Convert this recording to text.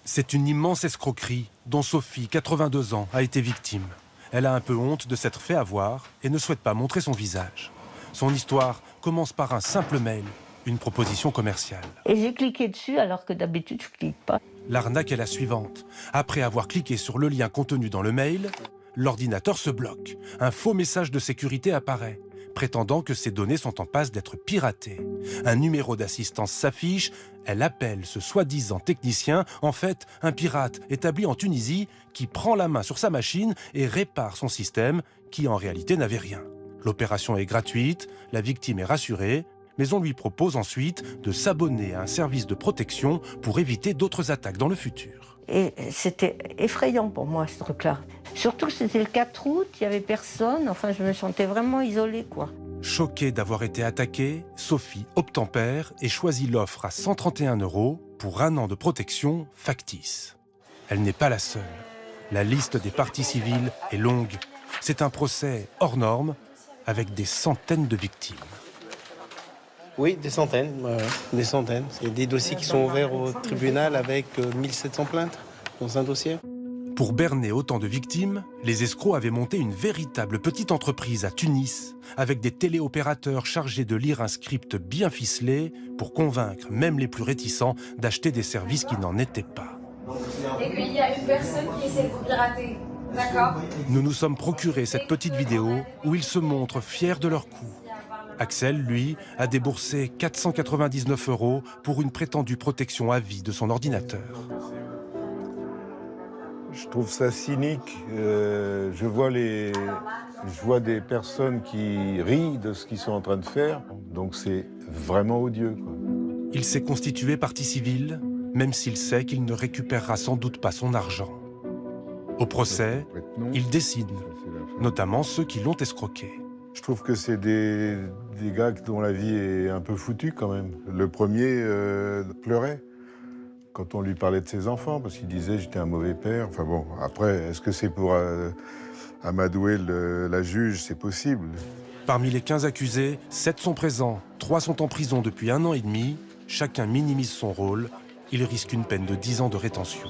C'est une immense escroquerie dont Sophie, 82 ans, a été victime. Elle a un peu honte de s'être fait avoir et ne souhaite pas montrer son visage. Son histoire commence par un simple mail, une proposition commerciale. Et j'ai cliqué dessus alors que d'habitude je clique pas. L'arnaque est la suivante. Après avoir cliqué sur le lien contenu dans le mail, l'ordinateur se bloque. Un faux message de sécurité apparaît, prétendant que ses données sont en passe d'être piratées. Un numéro d'assistance s'affiche, elle appelle ce soi-disant technicien, en fait un pirate établi en Tunisie qui prend la main sur sa machine et répare son système qui en réalité n'avait rien. L'opération est gratuite, la victime est rassurée, mais on lui propose ensuite de s'abonner à un service de protection pour éviter d'autres attaques dans le futur. Et c'était effrayant pour moi ce truc-là. Surtout c'était le 4 août, il n'y avait personne, enfin je me sentais vraiment isolée quoi. Choquée d'avoir été attaquée, Sophie obtempère et choisit l'offre à 131 € pour 1 an de protection factice. Elle n'est pas la seule. La liste des parties civiles est longue. C'est un procès hors norme avec des centaines de victimes. Oui, des centaines, des centaines. Il y a des dossiers qui sont ouverts au tribunal avec 1700 plaintes dans un dossier. Pour berner autant de victimes, les escrocs avaient monté une véritable petite entreprise à Tunis, avec des téléopérateurs chargés de lire un script bien ficelé pour convaincre même les plus réticents d'acheter des services qui n'en étaient pas. Et qu'il y a une personne qui essaie de vous pirater, d'accord ? Nous nous sommes procuré cette petite vidéo où ils se montrent fiers de leur coup. Axel, lui, a déboursé 499 € pour une prétendue protection à vie de son ordinateur. Je trouve ça cynique. Je vois des personnes qui rient de ce qu'ils sont en train de faire. Donc c'est vraiment odieux, quoi. Il s'est constitué partie civile, même s'il sait qu'il ne récupérera sans doute pas son argent. Au procès, il décide, notamment ceux qui l'ont escroqué. Je trouve que c'est des gars dont la vie est un peu foutue quand même. Le premier pleurait quand on lui parlait de ses enfants, parce qu'il disait « j'étais un mauvais père ». Enfin bon, après, est-ce que c'est pour amadouer la juge? C'est possible. Parmi les 15 accusés, 7 sont présents, 3 sont en prison depuis 1 an et demi. Chacun minimise son rôle. Il risque une peine de 10 ans de rétention.